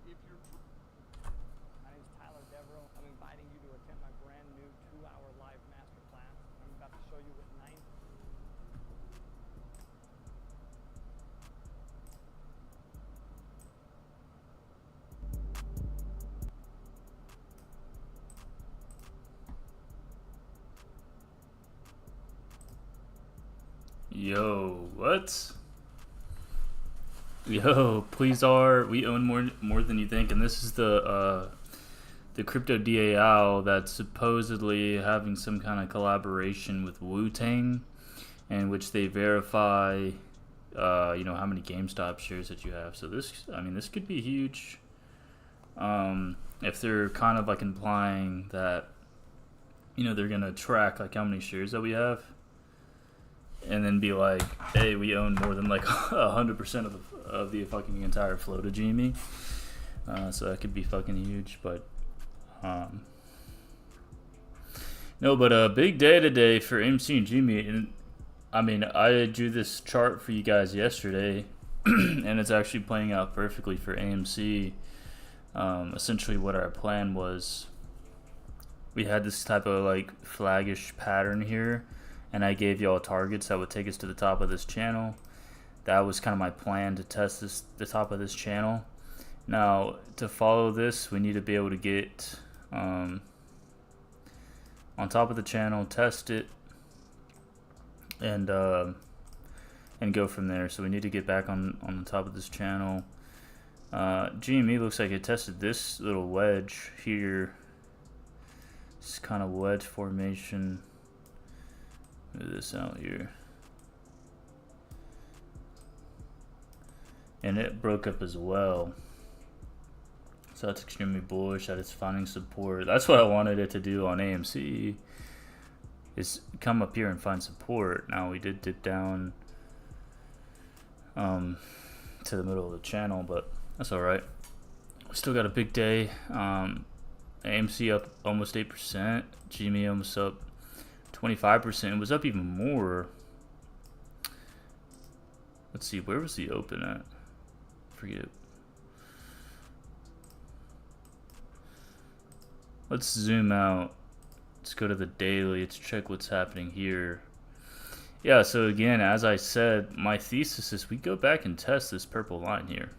My name is Tyler Devereaux. I'm inviting you to attend my brand new 2-hour live masterclass. I'm about to show you what 9. Yo, what? Yo, please are. We own more than you think, and this is the crypto DAO that's supposedly having some kind of collaboration with Wu-Tang, in which they verify, how many GameStop shares that you have. So this, I mean, this could be huge. If they're kind of like implying that, they're gonna track like how many shares that we have, and then be like, hey, we own more than like 100% of the fucking entire float of GME. So that could be fucking huge, but no, but a big day today for AMC and GME. And I mean, I drew this chart for you guys yesterday, and it's actually playing out perfectly for AMC. Essentially, what our plan was, we had this type of like flaggish pattern here, and I gave y'all targets that would take us to the top of this channel. That was kind of my plan, to test the top of this channel. Now, to follow this, we need to be able to get on top of the channel, test it, and go from there. So we need to get back on the top of this channel. GME looks like it tested this little wedge here. This kind of wedge formation. Move this out here. And it broke up as well. So that's extremely bullish that it's finding support. That's what I wanted it to do on AMC, is come up here and find support. Now we did dip down to the middle of the channel, but that's alright. We still got a big day. AMC up almost 8%. GME almost up 25%. It was up even more. Let's see, where was the open at? Forget. Let's zoom out. Let's go to the daily. Let's check what's happening here. Yeah, so again, as I said, my thesis is we go back and test this purple line here.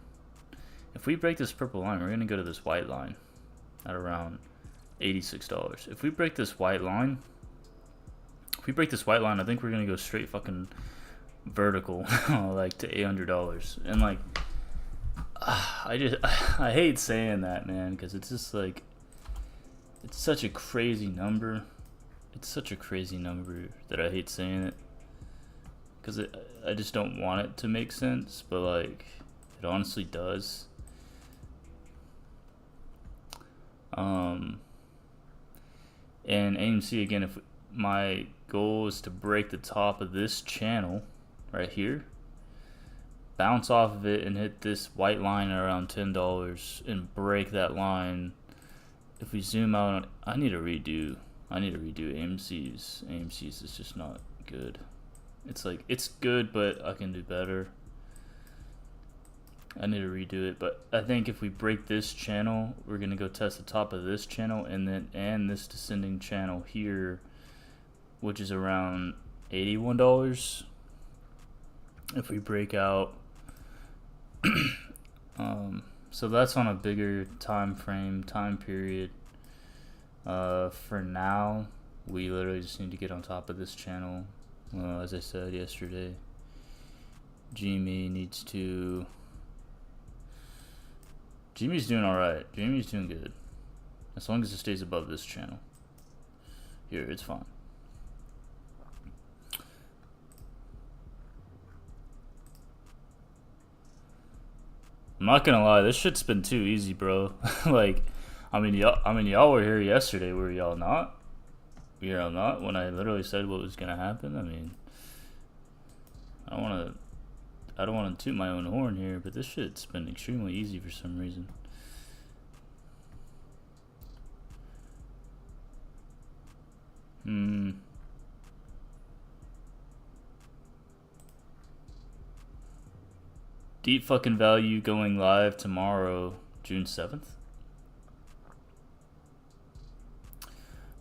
If we break this purple line, we're going to go to this white line at around $86. If we break this white line, I think we're going to go straight fucking vertical, like to $800. And like, I hate saying that, man, because it's just like, it's such a crazy number. It's such a crazy number that I hate saying it, because I just don't want it to make sense, but like, it honestly does. And AMC, again, if my goal is to break the top of this channel right here, bounce off of it and hit this white line around $10 and break that line. If we zoom out, I need to redo AMC's. AMC's is just not good. It's like, it's good, but I can do better. I need to redo it, but I think if we break this channel, we're gonna go test the top of this channel and this descending channel here, which is around $81. If we break out, so that's on a bigger time period. For now, we literally just need to get on top of this channel. As I said yesterday, GME needs to. GME's doing alright. GME's doing good. As long as it stays above this channel. Here, it's fine. I'm not gonna lie, this shit's been too easy, bro. Like, I mean, y'all were here yesterday, were y'all not? Y'all not? When I literally said what was gonna happen. I mean, I don't want to toot my own horn here, but this shit's been extremely easy for some reason. Deep fucking value going live tomorrow. June 7th.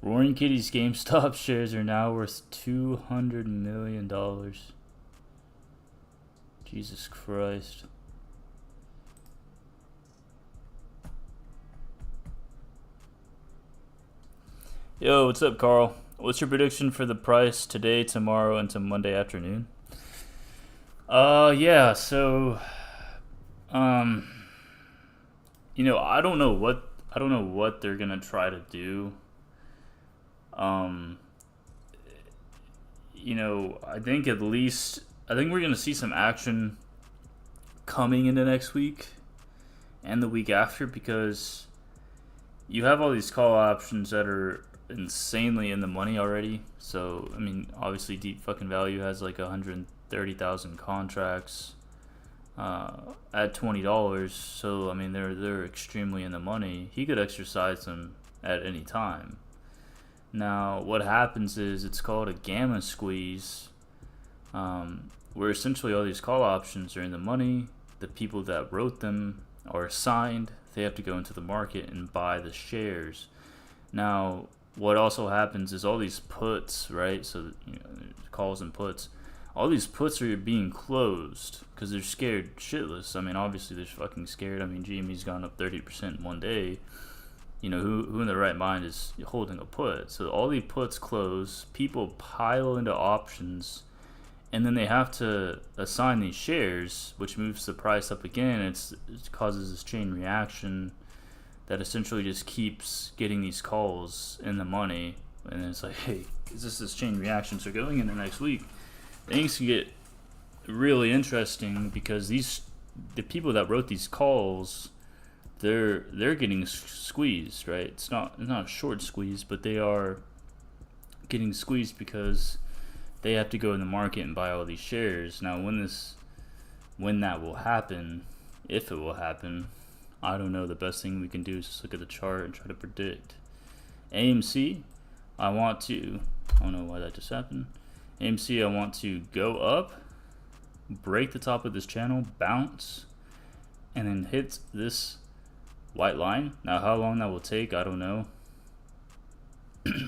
Roaring Kitty's GameStop shares are now worth $200 million. Jesus Christ. Yo, what's up, Carl? What's your prediction for the price today, tomorrow, and to Monday afternoon? Yeah, so, you know, I don't know what they're gonna try to do. You know, I think we're gonna see some action coming into next week and the week after, because you have all these call options that are insanely in the money already. So I mean, obviously Deep fucking Value has like 130,000 contracts at $20. So I mean, they're extremely in the money. He could exercise them at any time. Now, what happens is it's called a gamma squeeze, where essentially all these call options are in the money. The people that wrote them are assigned. They have to go into the market and buy the shares. Now, what also happens is all these puts, right? So, you know, calls and puts. All these puts are being closed because they're scared shitless. I mean, obviously they're fucking scared. I mean, GME's gone up 30% in one day. You know, who in their right mind is holding a put? So all the puts close, people pile into options, and then they have to assign these shares, which moves the price up again. It causes this chain reaction that essentially just keeps getting these calls in the money. And it's like, hey, is this chain reaction? So going into next week, things can get really interesting, because the people that wrote these calls, they're getting squeezed, right? It's not a short squeeze, but they are getting squeezed because they have to go in the market and buy all these shares. Now, when that will happen, if it will happen, I don't know. The best thing we can do is just look at the chart and try to predict. AMC, I don't know why that just happened. AMC, I want to go up, break the top of this channel, bounce, and then hit this white line. Now, how long that will take, I don't know.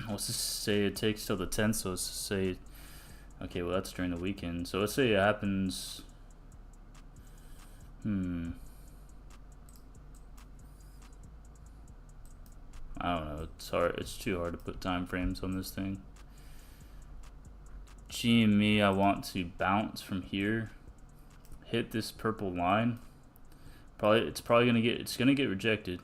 Let's just say it takes till the 10th. So let's just say, okay, well, that's during the weekend. So let's say it happens. I don't know. It's hard. It's too hard to put time frames on this thing. GME, I want to bounce from here, hit this purple line. It's gonna get rejected.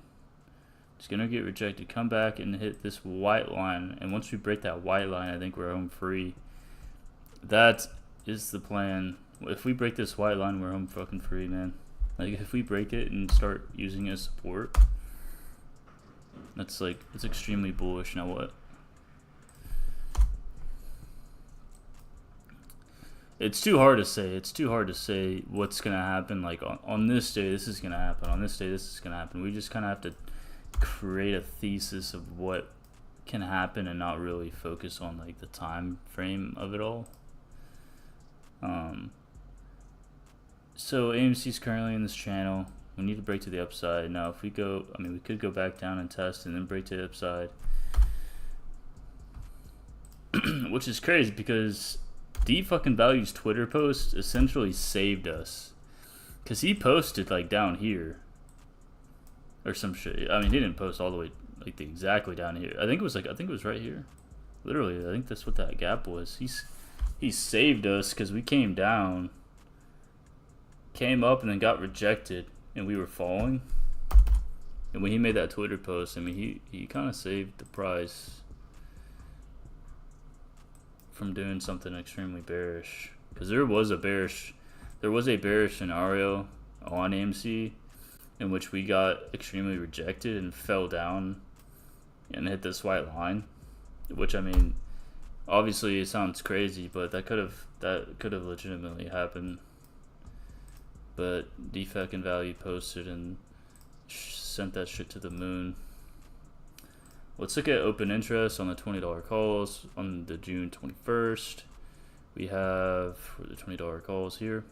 It's gonna get rejected. Come back and hit this white line, and once we break that white line, I think we're home free. That is the plan. If we break this white line, we're home fucking free, man. Like, if we break it and start using it as support, it's extremely bullish. Now what? It's too hard to say. It's too hard to say what's going to happen. Like, on this day, this is going to happen. On this day, this is going to happen. We just kind of have to create a thesis of what can happen and not really focus on, like, the time frame of it all. So AMC is currently in this channel. We need to break to the upside. Now, if we go, I mean, we could go back down and test and then break to the upside. Which is crazy, because Deep fucking Value's Twitter post essentially saved us, because he posted like down here or some shit. I mean, he didn't post all the way like exactly down here. I think it was right here. Literally, I think that's what that gap was. He saved us because we came down, came up, and then got rejected, and we were falling. And when he made that Twitter post, I mean, he kind of saved the price from doing something extremely bearish, because there was a bearish scenario on AMC in which we got extremely rejected and fell down and hit this white line, which, I mean, obviously it sounds crazy, but that could have legitimately happened. But Defect and Value posted and sent that shit to the moon. Let's look at open interest on the $20 calls on the June 21st. We have, for the $20 calls here,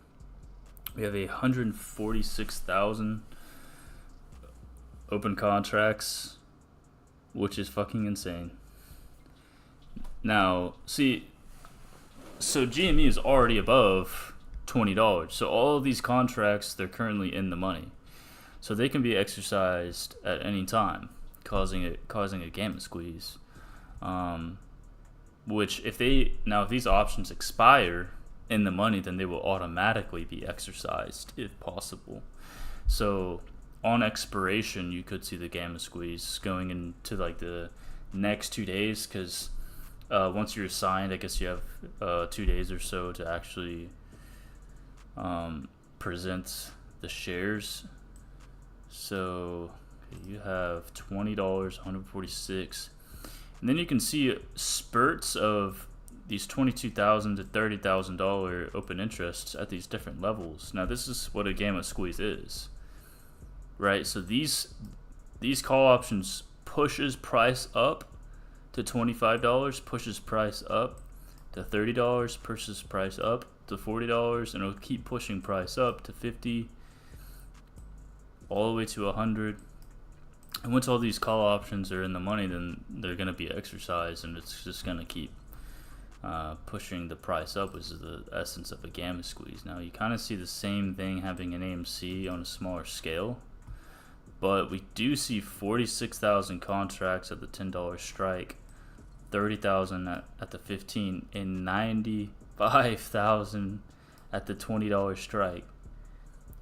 we have 146,000 open contracts, which is fucking insane. Now, see, so GME is already above $20. So all of these contracts, they're currently in the money. So they can be exercised at any time, causing a gamma squeeze. Which if these options expire in the money, then they will automatically be exercised if possible. So on expiration, you could see the gamma squeeze going into like the next 2 days, because once you're assigned, I guess you have 2 days or so to actually present the shares. So you have $20, 146, and then you can see spurts of these $22,000 to $30,000 open interests at these different levels. Now this is what a gamma squeeze is, right? So these call options pushes price up to $25, pushes price up to $30, pushes price up to $40, and it'll keep pushing price up to $50, all the way to $100. And once all these call options are in the money, then they're going to be exercised, and it's just going to keep pushing the price up, which is the essence of a gamma squeeze. Now you kind of see the same thing happening in AMC on a smaller scale, but we do see 46,000 contracts at the $10 strike, 30,000 at the 15, and 95,000 at the $20 strike.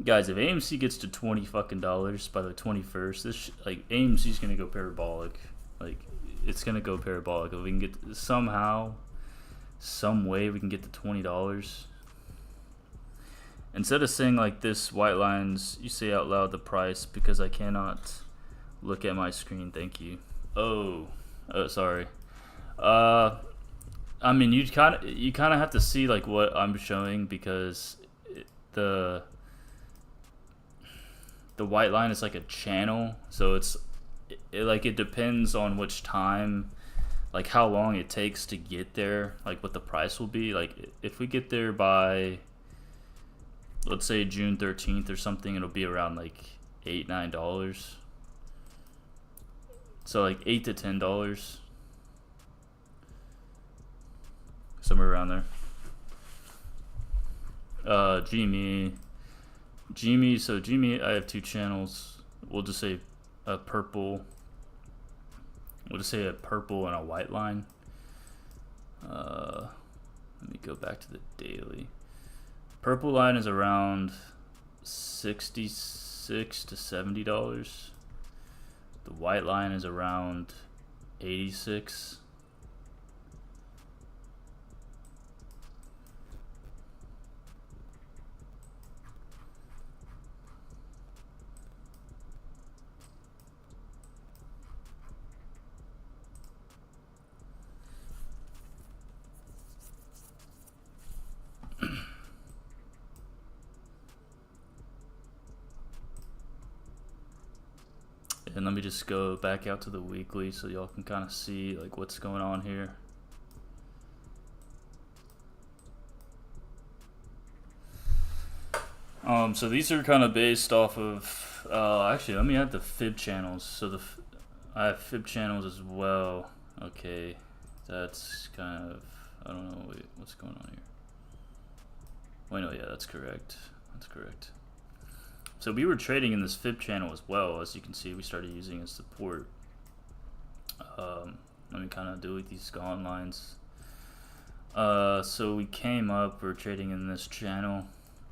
Guys, if AMC gets to $20 fucking dollars by the 21st, this AMC's gonna go parabolic. Like, it's gonna go parabolic. If we can get somehow, some way, we can get to $20. Instead of saying like this, white lines, you say out loud the price, because I cannot look at my screen. Thank you. Oh, sorry. I mean, you kind of have to see like what I'm showing, because the white line is like a channel, so it depends on which time, like how long it takes to get there, like what the price will be. Like if we get there by, let's say, June 13th or something, it'll be around like $8-9, so like $8 to $10, somewhere around there. GME, so GME, I have two channels. We'll just say a purple. We'll just say a purple and a white line. Let me go back to the daily. Purple line is around $66 to $70. The white line is around 86. And let me just go back out to the weekly so y'all can kind of see like what's going on here. So these are kind of based off of, actually let me add the fib channels. So I have fib channels as well. Okay, that's kind of, I don't know, wait, what's going on here? Wait, no, yeah, that's correct. That's correct. So we were trading in this fib channel as well. As you can see, we started using as support. Let me kind of delete these gone lines. So we came up, we're trading in this channel,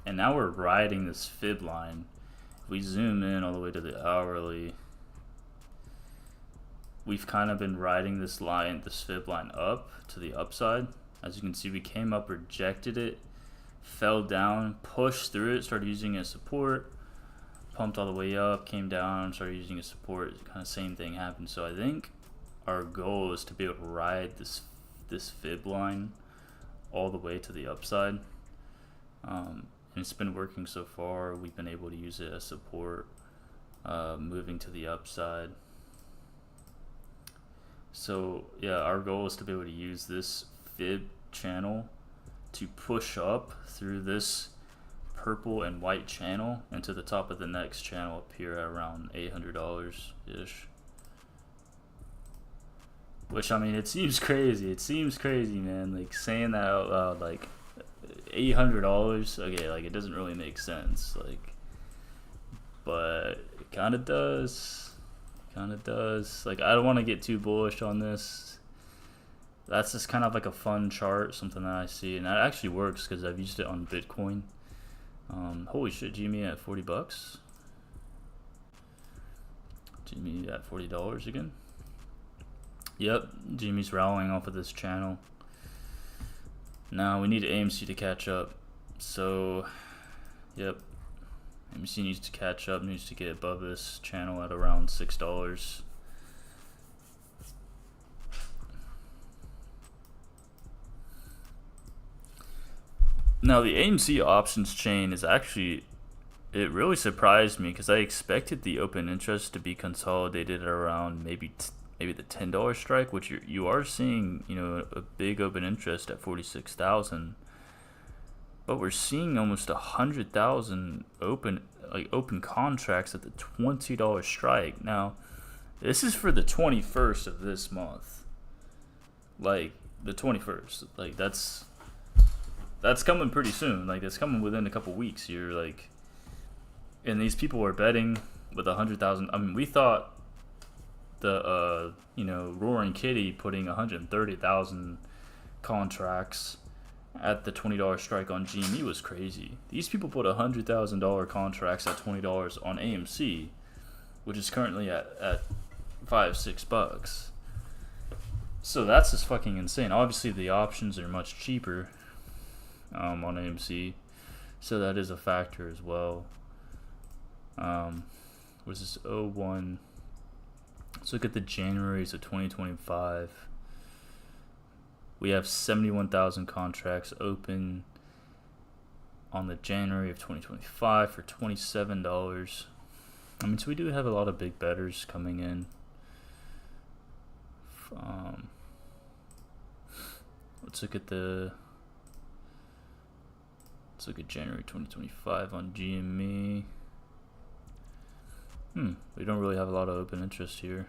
and now we're riding this fib line. If we zoom in all the way to the hourly, we've kind of been riding this line, this fib line up to the upside. As you can see, we came up, rejected it, fell down, pushed through it, started using it as support, pumped all the way up, came down, started using a support. Kind of same thing happened. So I think our goal is to be able to ride this fib line all the way to the upside. And it's been working so far. We've been able to use it as support, moving to the upside. So yeah, our goal is to be able to use this fib channel to push up through this purple and white channel into the top of the next channel up here at around $800 ish. Which, I mean, it seems crazy. It seems crazy, man. Like, saying that out loud, like, $800. Okay, like, it doesn't really make sense. Like, but it kind of does. Kind of does. Like, I don't want to get too bullish on this. That's just kind of like a fun chart, something that I see, and that actually works because I've used it on Bitcoin. Holy shit, GME at $40. GME at $40 again. Yep, GME's rallying off of this channel. Now we need AMC to catch up. So, yep, AMC needs to catch up, needs to get above this channel at around $6. Now the AMC options chain is actually, it really surprised me because I expected the open interest to be consolidated around maybe the $10 strike, which you are seeing, you know, a big open interest at 46,000, but we're seeing almost 100,000 open contracts at the $20 strike. Now, this is for the 21st of this month, like the 21st. Like that's coming pretty soon. Like that's coming within a couple weeks here. Like, and these people are betting with 100,000. I mean, we thought the you know, Roaring Kitty putting 130,000 contracts at the $20 strike on GME was crazy. These people put $100,000 contracts at $20 on AMC, which is currently at $5-6. So that's just fucking insane. Obviously the options are much cheaper on AMC, so that is a factor as well. Was this 01? Let's look at the Januaries of 2025. We have 71,000 contracts open on the January of 2025 for $27. I mean, so we do have a lot of big bettors coming in. Let's look at January 2025 on GME. We don't really have a lot of open interest here.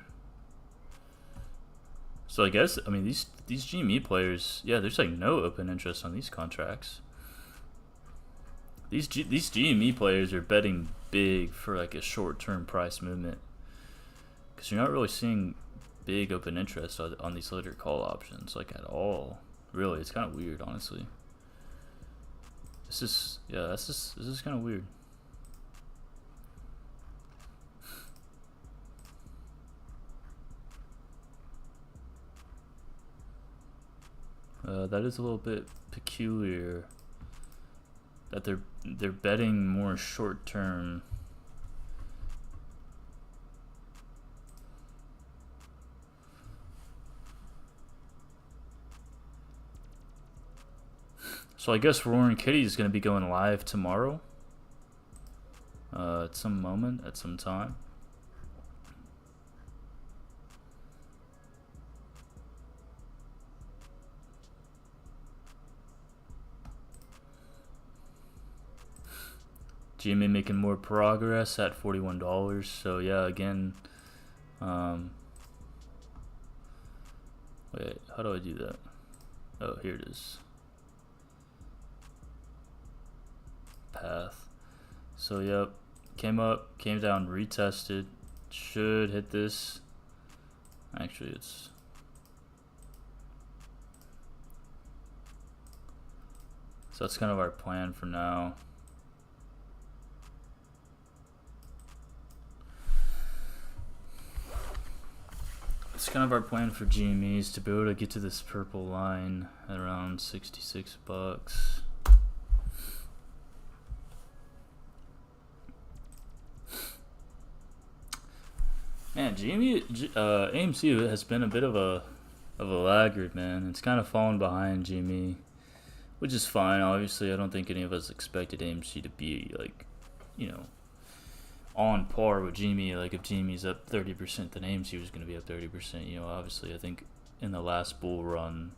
So I guess, I mean, these GME players, yeah, there's like no open interest on these contracts. These GME players are betting big for like a short-term price movement, because you're not really seeing big open interest on these later call options, like at all. Really, it's kind of weird, honestly. This is kind of weird. That is a little bit peculiar that they're betting more short term. So I guess Roaring Kitty is going to be going live tomorrow at some moment, at some time. GME making more progress at $41. So yeah, again, wait, how do I do that? Oh, here it is. Path. So yep, came up, came down, retested, should hit this. Actually, it's so that's kind of our plan for now. It's kind of our plan for GMEs to be able to get to this purple line at around $66. Man, AMC has been a bit of a laggard, man. It's kind of fallen behind GME, which is fine. Obviously, I don't think any of us expected AMC to be like, you know, on par with GME. Like if GME's up 30%, then AMC was going to be up 30%. You know, obviously, I think in the last bull run,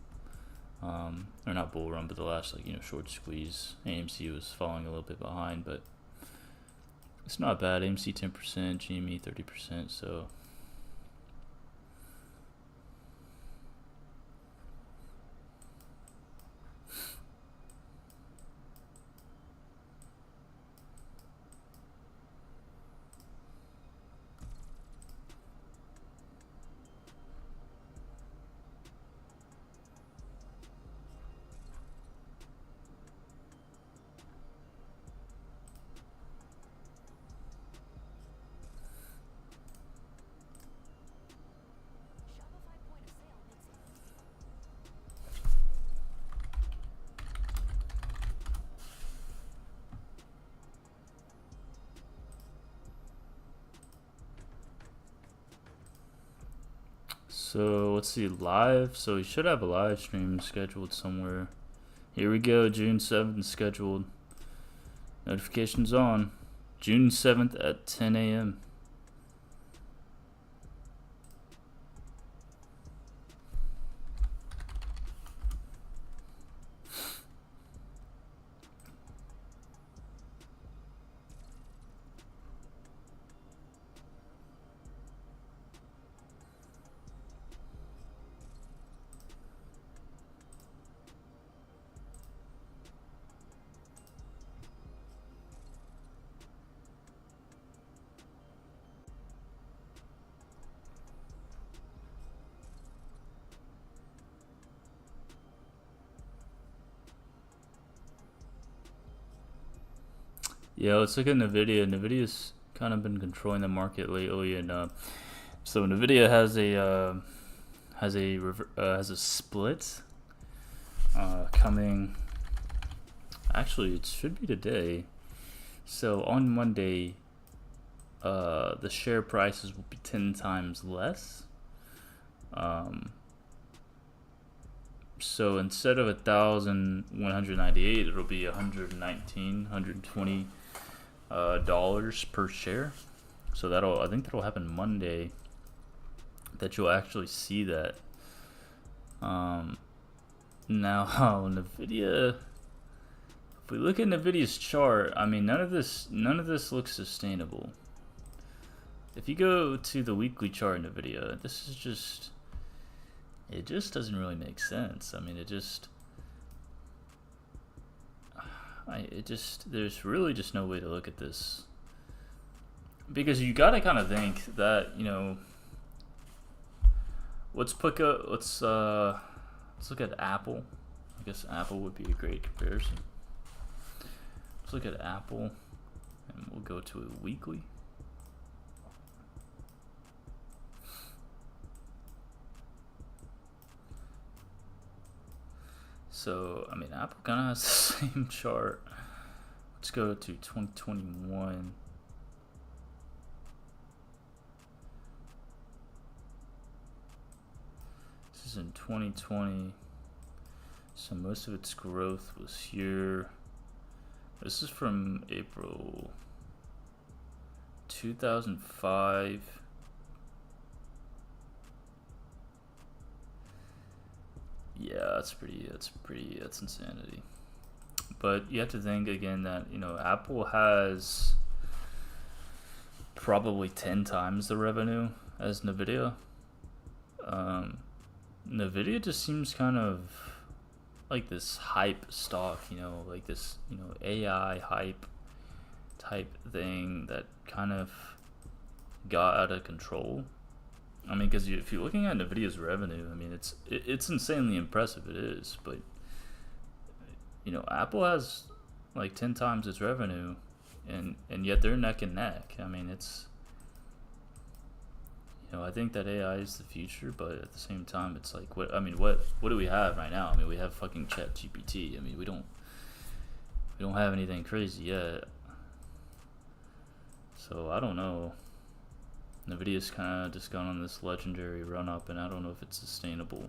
or not bull run, but the last short squeeze. AMC was falling a little bit behind, but it's not bad. AMC 10%, GME 30%, so. So let's see, live. So we should have a live stream scheduled somewhere. Here we go, June 7th scheduled. Notifications on. June 7th at 10 a.m. Yeah, let's look at NVIDIA. NVIDIA's kind of been controlling the market lately, and so NVIDIA has a split coming. Actually, it should be today. So on Monday, the share prices will be 10 times less. So instead of 1,198, it'll be 120 dollars per share. So I think that'll happen Monday, that you'll actually see that. Now NVIDIA, if we look at NVIDIA's chart, I mean none of this looks sustainable. If you go to the weekly chart in NVIDIA, this is just, it just doesn't really make sense. I mean, there's really just no way to look at this, because you gotta kind of think that, let's look at Apple. I guess Apple would be a great comparison. Let's look at Apple, and we'll go to a weekly. So, I mean, Apple kind of has the same chart. Let's go to 2021. This is in 2020. So most of its growth was here. This is from April 2005. Yeah, that's insanity. But you have to think again that, Apple has probably 10 times the revenue as NVIDIA. NVIDIA just seems kind of like this hype stock, like this, AI hype type thing that kind of got out of control. I mean, because if you're looking at NVIDIA's revenue, I mean, it's insanely impressive. It is, but Apple has like 10 times its revenue, and yet they're neck and neck. I mean, it's, I think that AI is the future, but at the same time, it's like, what do we have right now? I mean, we have fucking ChatGPT. I mean, we don't have anything crazy yet. So I don't know. NVIDIA's kind of just gone on this legendary run up, and I don't know if it's sustainable.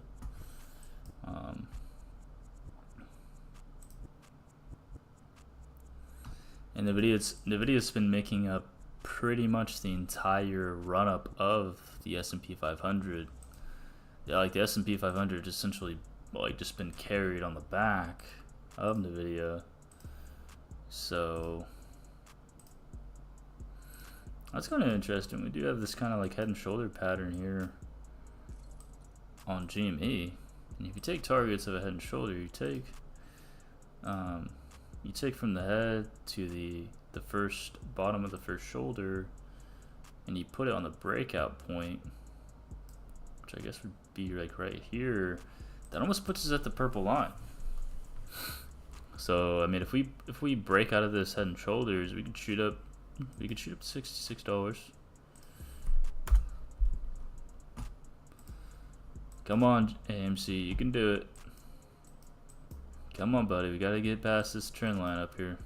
And NVIDIA's been making up pretty much the entire run up of the S&P 500. Yeah, like the S&P 500 essentially like just been carried on the back of NVIDIA. So that's kind of interesting. We do have this kind of like head and shoulder pattern here on GME. And if you take targets of a head and shoulder, you take from the head to the first bottom of the first shoulder, and you put it on the breakout point, which I guess would be like right here. That almost puts us at the purple line. So I mean, if we break out of this head and shoulders, we could shoot up $66. Come on, AMC, you can do it. Come on, buddy, we gotta get past this trend line up here.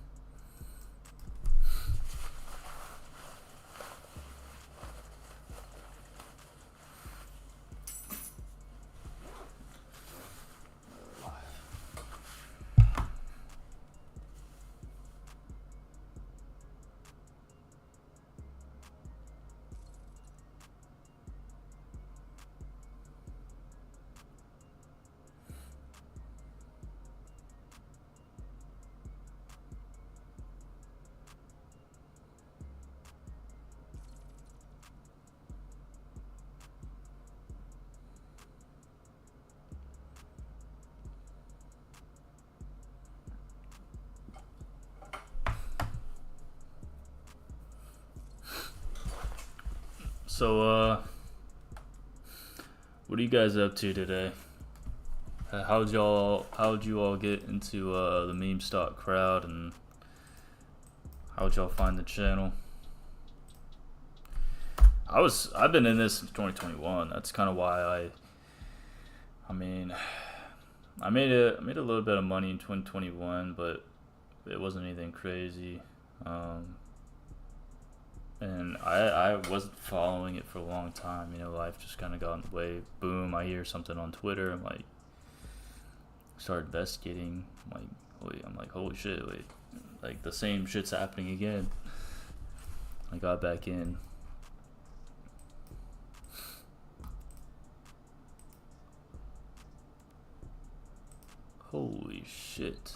So, what are you guys up to today? How'd you all get into the meme stock crowd, and how'd y'all find the channel? I've been in this since 2021. That's kind of why I made a little bit of money in 2021, but it wasn't anything crazy. And I wasn't following it for a long time. You know, life just kind of got in the way. Boom, I hear something on Twitter. I'm like, start investigating. I'm like, holy shit, wait. Like, the same shit's happening again. I got back in. Holy shit.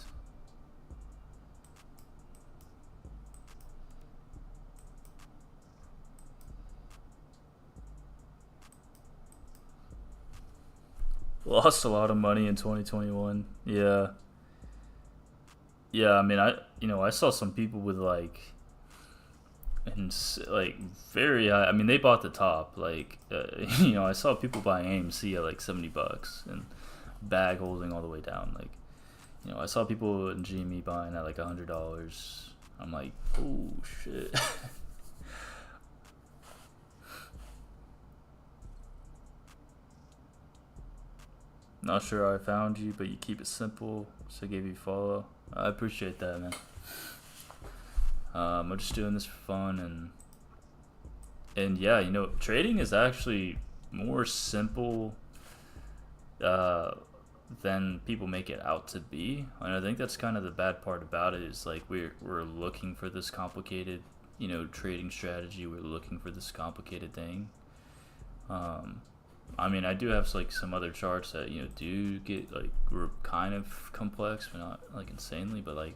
Lost a lot of money in 2021. Yeah. I mean, I saw some people with like very high. I mean, they bought the top. Like, I saw people buying AMC at like $70 and bag holding all the way down. Like, I saw people in GME buying at like $100. I'm like, oh shit. Not sure how I found you, but you keep it simple, so I gave you a follow. I appreciate that, man. I'm just doing this for fun, and yeah, trading is actually more simple than people make it out to be. And I think that's kind of the bad part about it, is like we're looking for this complicated, trading strategy. We're looking for this complicated thing. I mean, I do have like some other charts that do get like kind of complex, but not like insanely. But like,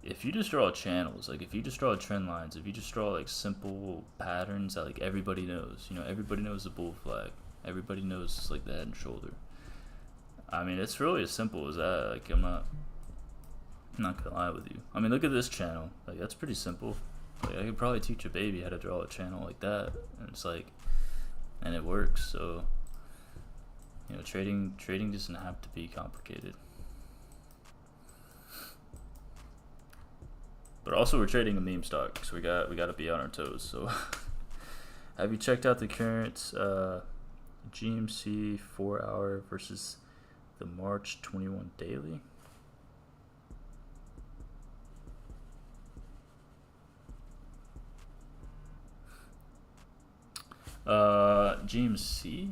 if you just draw channels, like if you just draw trend lines, if you just draw like simple patterns that like everybody knows, everybody knows the bull flag, everybody knows like the head and shoulder. I mean, it's really as simple as that. Like, I'm not gonna lie with you. I mean, look at this channel. Like, that's pretty simple. Like, I could probably teach a baby how to draw a channel like that, and it's like. And it works. So trading doesn't have to be complicated. But also, we're trading a meme stock, so we got to be on our toes. So have you checked out the current GMC 4-hour versus the March 21 daily? GMC?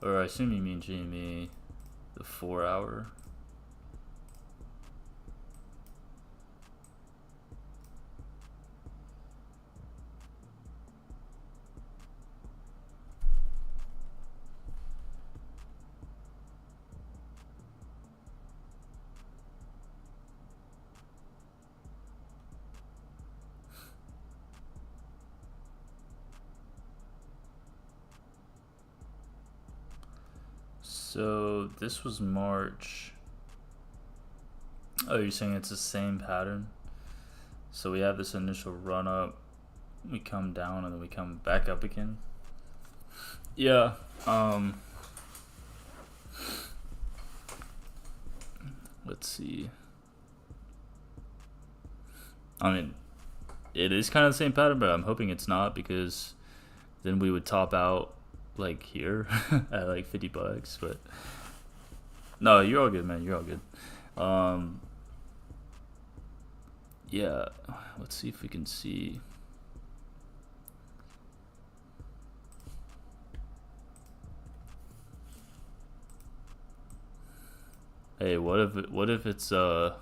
Or I assume you mean GME, the 4-hour. So this was March. Oh, you're saying it's the same pattern? So we have this initial run up, we come down, and then we come back up again. Yeah. Let's see. I mean, it is kind of the same pattern, but I'm hoping it's not, because then we would top out like here at like $50. But no, you're all good, man. You're all good. Yeah, let's see if we can see. Hey, what if it's wait.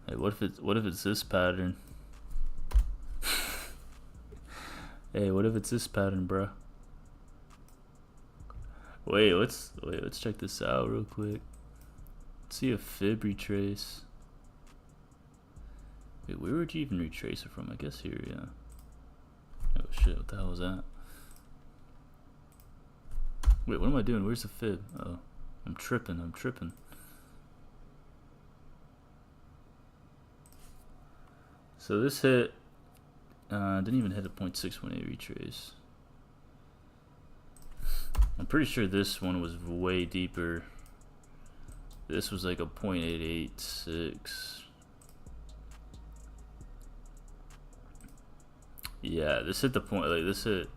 Hey, what if it's this pattern? Hey, what if it's this pattern, bro? Wait, let's check this out real quick. Let's see a fib retrace. Wait, where would you even retrace it from? I guess here, yeah. Oh shit, what the hell was that? Wait, what am I doing? Where's the fib? Oh, I'm tripping. So this hit, didn't even hit a 0.618 retrace. I'm pretty sure this one was way deeper. This was like a 0.886. Yeah, this hit the point, like this hit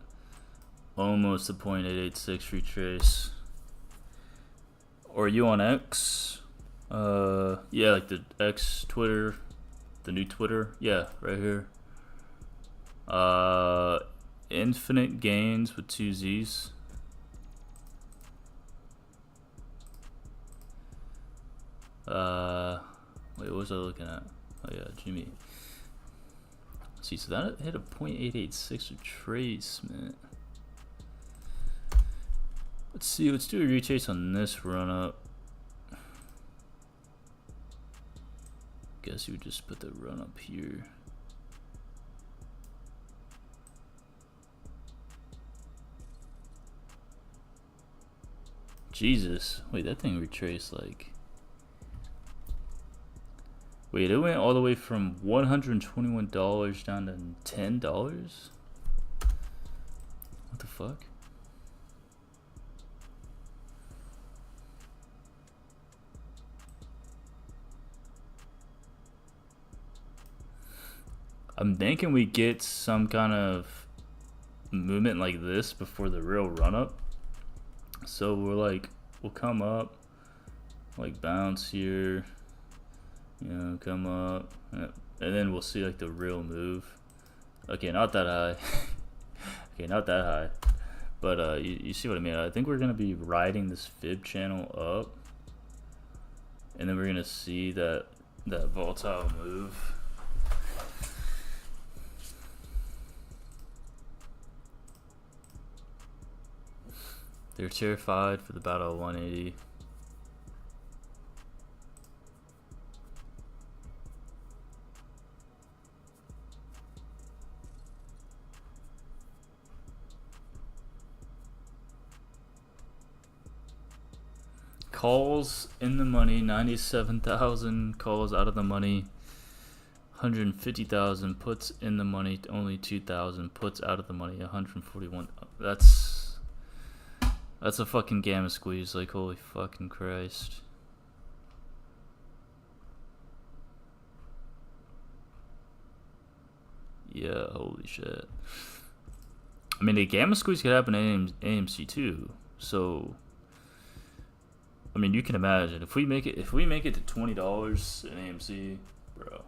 almost a 0.886 retrace. Or you on X? Yeah, like the X Twitter, the new Twitter. Yeah, right here. Infinite gains with 2 Z's. Wait, what was I looking at? Oh yeah, GME. See, so that hit a 0.886 retrace, man. Let's see, let's do a retrace on this run up. Guess you would just put the run up here. Jesus, wait, that thing retraced like. Wait, it went all the way from $121 down to $10? What the fuck? I'm thinking we get some kind of movement like this before the real run up. So we'll come up, like bounce here, you know, come up, and then we'll see like the real move. Okay, not that high. Okay, not that high, but you see what I mean. I think we're gonna be riding this fib channel up, and then we're gonna see that volatile move. They're terrified for the battle of 180. Calls in the money, 97,000. Calls out of the money, 150,000. Puts in the money, only 2,000. Puts out of the money, 141. That's a fucking gamma squeeze, like holy fucking Christ. Yeah, holy shit. I mean, a gamma squeeze could happen in AMC too. So, I mean, you can imagine if we make it to $20 in AMC, bro.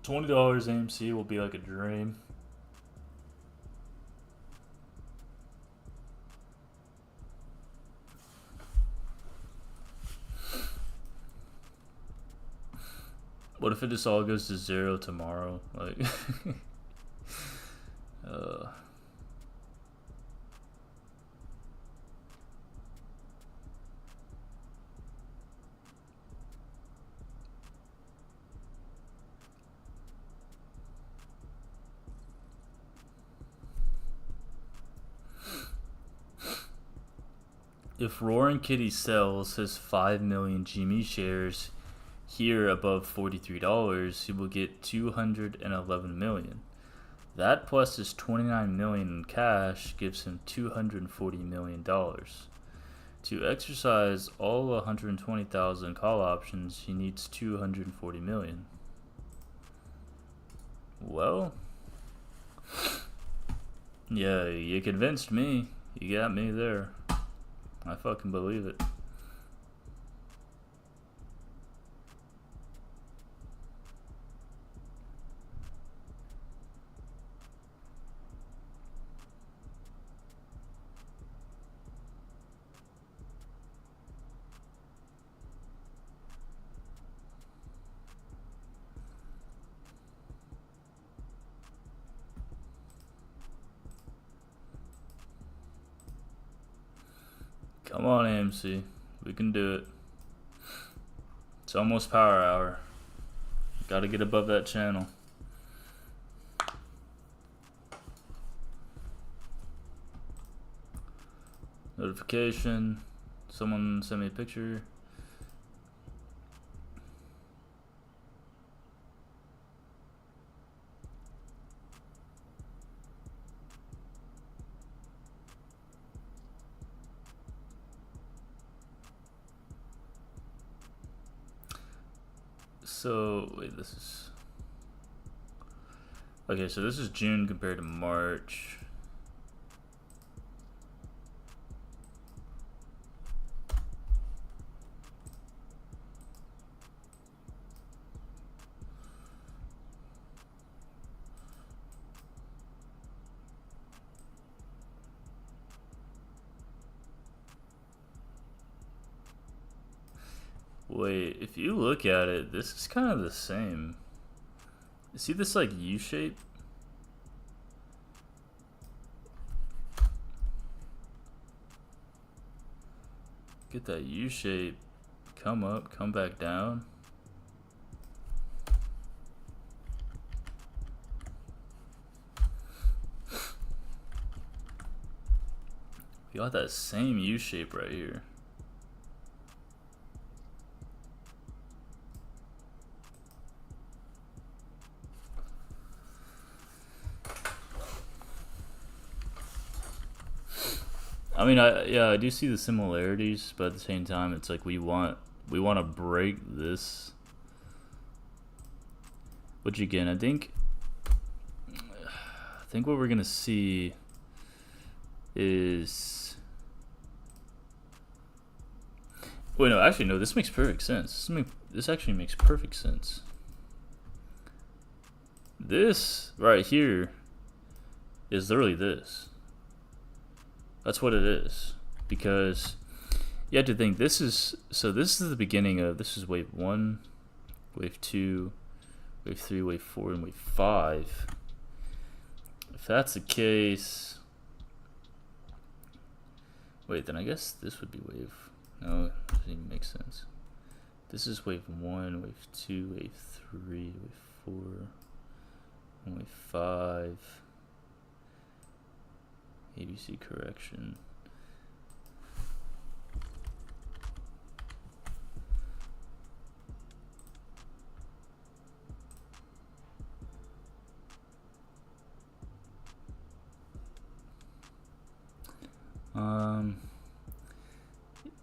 $20 AMC will be like a dream. What if it just all goes to 0 tomorrow? Like, If Roaring Kitty sells his 5 million GME shares here above $43, he will get 211 million. That plus his 29 million in cash gives him $240 million. To exercise all 120,000 call options, he needs 240 million. Well, yeah, you convinced me. You got me there. I fucking believe it. Come on, AMC. We can do it. It's almost power hour. Gotta get above that channel. Notification. Someone sent me a picture. So, wait, this is... Okay, so this is June compared to March. Wait, if you look at it, this is kind of the same. See this like U shape? Get that U shape, come up, come back down. You got that same U shape right here. I mean, I do see the similarities, but at the same time, it's like we want to break this. Which again, I think what we're gonna see is. Wait, no, actually, no. This makes perfect sense. This actually makes perfect sense. This right here is literally this. That's what it is, because you have to think this is the beginning of, this is wave 1, wave 2, wave 3, wave 4, and wave 5. If that's the case, wait, then I guess this would be wave, no, it doesn't even make sense. This is wave 1, wave 2, wave 3, wave 4, and wave 5. ABC correction.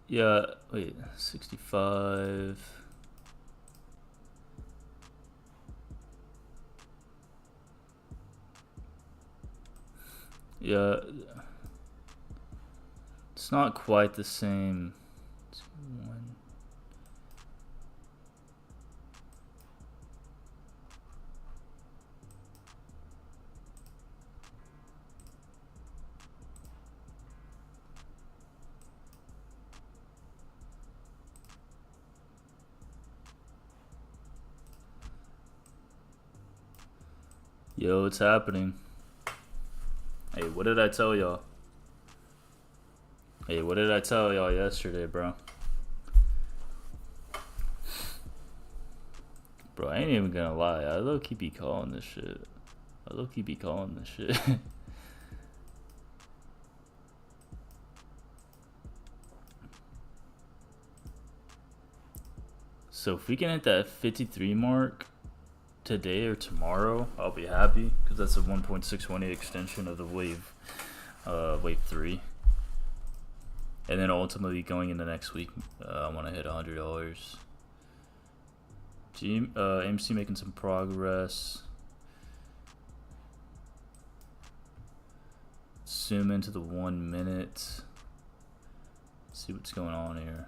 Yeah, wait, 65. Yeah, it's not quite the same. Yo, it's happening. Hey, what did I tell y'all? Hey, what did I tell y'all yesterday, bro? Bro, I ain't even gonna lie. I low-key be calling this shit. So if we can hit that 53 mark today or tomorrow, I'll be happy, because that's a 1.618 extension of the wave 3. And then ultimately going into next week, I want to hit $100. AMC making some progress. Zoom into the 1 minute. See what's going on here.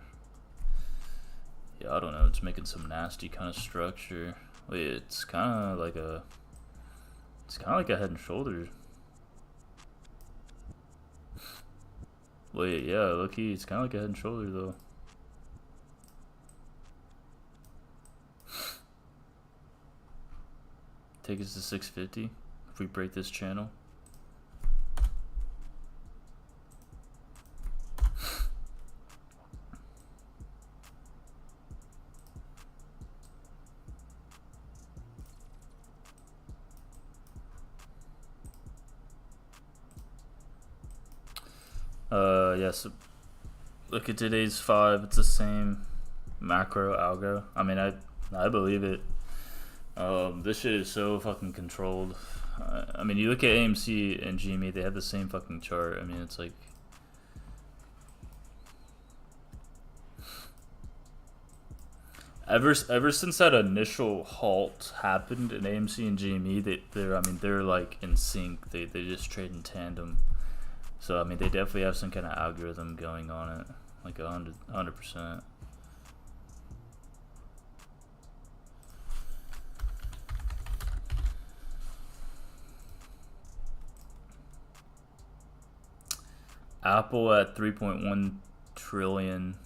Yeah, I don't know. It's making some nasty kind of structure. Wait, it's kind of like a head and shoulders. Wait, yeah, look-y, it's kind of like a head and shoulder though. Take us to 650 if we break this channel. Yes. Look at today's 5. It's the same macro algo. I mean, I believe it. This shit is so fucking controlled. I mean, you look at AMC and GME, they have the same fucking chart. I mean, it's like, ever since that initial halt happened in AMC and GME, they're like in sync. They just trade in tandem. So I mean, they definitely have some kind of algorithm going on it, like 100%. Apple at 3.1 trillion.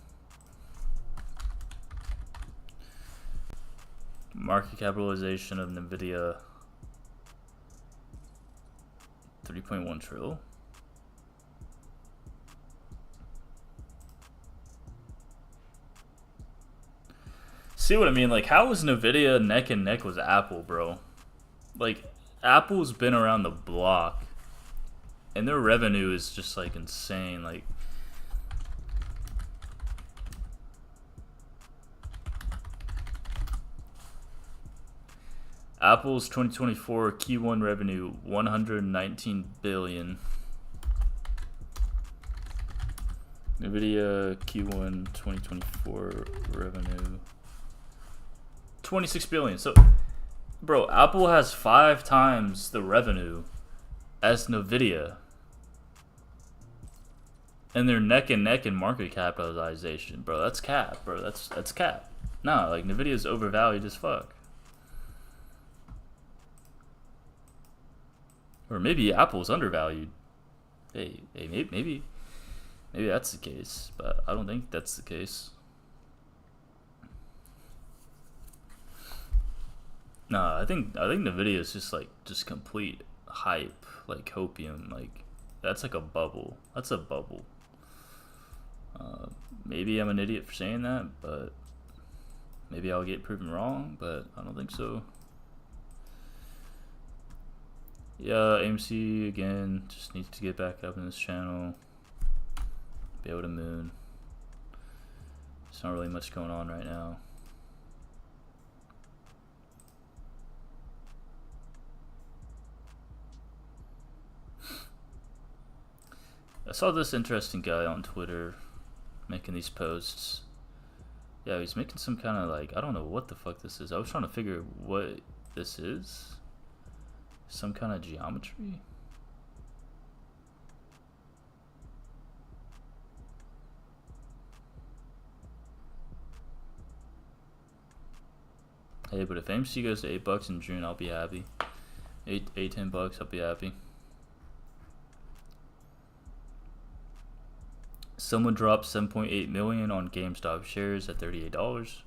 Market capitalization of Nvidia 3.1 trillion. See what I mean? Like, how is Nvidia neck and neck with Apple, bro? Like, Apple's been around the block, and their revenue is just like insane. Like, Apple's 2024 Q1 revenue 119 billion. Nvidia Q1 2024 revenue 26 billion. So, bro, Apple has 5 times the revenue as Nvidia, and they're neck and neck in market capitalization, bro. That's cap, bro. That's cap. Nah, like, Nvidia's overvalued as fuck. Or maybe Apple's undervalued. Hey, maybe that's the case, but I don't think that's the case. Nah, I think Nvidia is just complete hype, like hopium. Like, that's like a bubble. That's a bubble. Maybe I'm an idiot for saying that, but maybe I'll get proven wrong, but I don't think so. Yeah, AMC again just needs to get back up in this channel, be able to moon. There's not really much going on right now. I saw this interesting guy on Twitter making these posts. Yeah, he's making some kind of, like, I don't know what the fuck this is. I was trying to figure what this is. Some kind of geometry? Hey, but if AMC goes to $8 in June, I'll be happy. $10, I'll be happy. Someone dropped 7.8 million on GameStop shares at $38.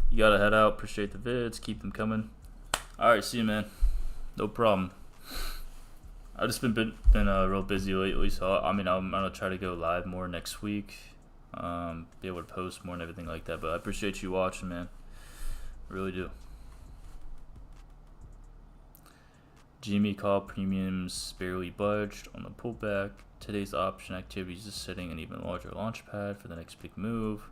You gotta head out. Appreciate the vids. Keep them coming. Alright, see you, man. No problem. I've just been real busy lately, so I mean, I'm gonna try to go live more next week. Be able to post more and everything like that. But I appreciate you watching, man. I really do. GME call premiums barely budged on the pullback. Today's option activity is just setting an even larger launch pad for the next big move.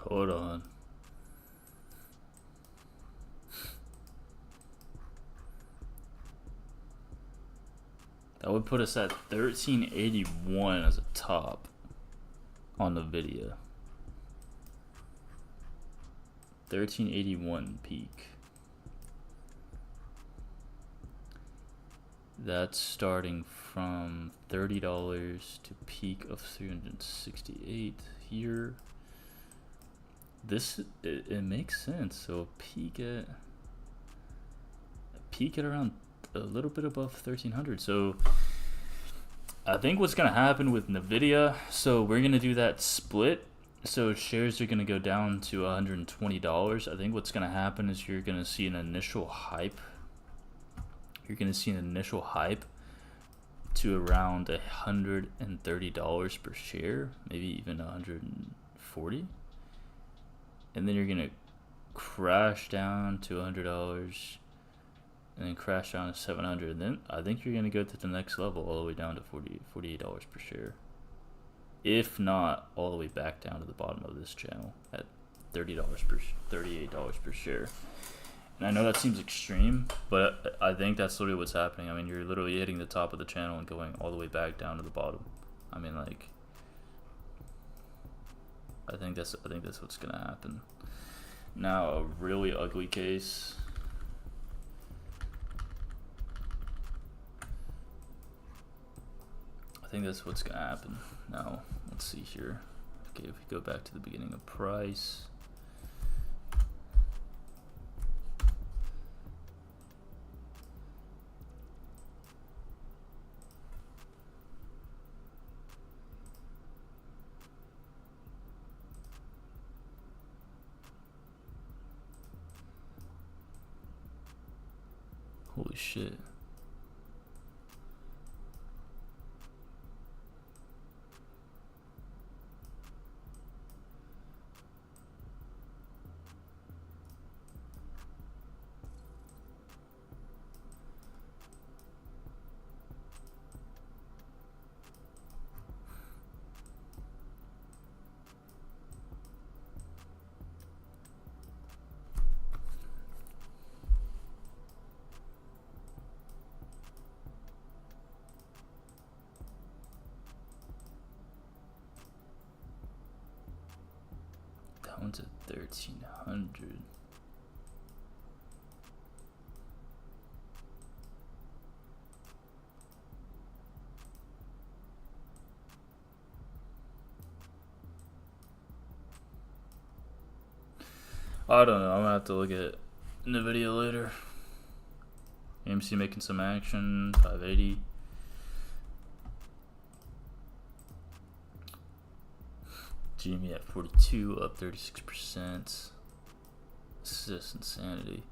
Hold on. That would put us at 1381 as a top on the video. 1381 peak. That's starting from $30 to peak of 368 here. This it makes sense. So peak at around a little bit above 1300. So I think what's gonna happen with Nvidia, so we're gonna do that split. So shares are gonna go down to $120. I think what's gonna happen is you're gonna see an initial hype. You're gonna see an initial hype to around $130 per share, maybe even 140, and then you're gonna crash down to $100, and then crash down to 700. And then I think you're gonna go to the next level all the way down to $48 per share, if not all the way back down to the bottom of this channel at $38 per share. And I know that seems extreme, but I think that's literally what's happening. I mean, you're literally hitting the top of the channel and going all the way back down to the bottom. I mean, like, I think that's what's gonna happen. Now, a really ugly case. I think that's what's gonna happen. Now, let's see here. Okay, if we go back to the beginning of price. Holy shit. That one's at 1300. I don't know. I'm gonna have to look at it in the video later. AMC making some action. 580. GME at 42, up 36%. This is just insanity.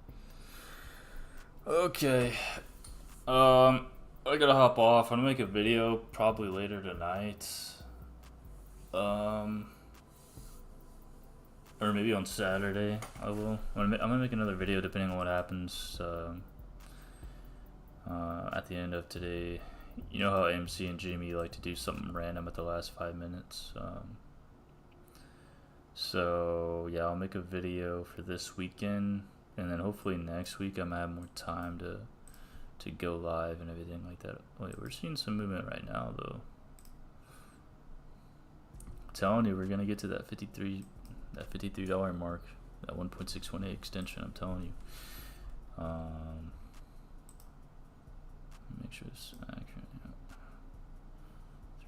Okay. I gotta hop off. I'm gonna make a video probably later tonight. Or maybe on Saturday I will. I'm gonna make another video depending on what happens at the end of today. You know how AMC and GME like to do something random at the last 5 minutes. So yeah, I'll make a video for this weekend, and then hopefully next week I'm gonna have more time to go live and everything like that. Wait, we're seeing some movement right now though. I'm telling you, we're gonna get to that $53 mark, that 1.618 extension. I'm telling you. Make sure it's accurate. Yep.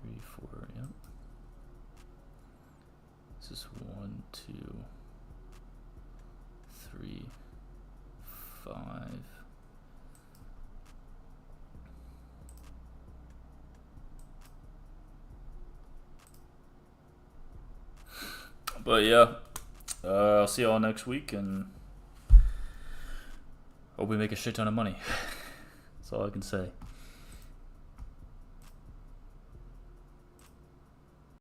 3, 4. Yep. This is 1, 2, 3, 5. But yeah, I'll see y'all next week, and hope we make a shit ton of money. That's all I can say.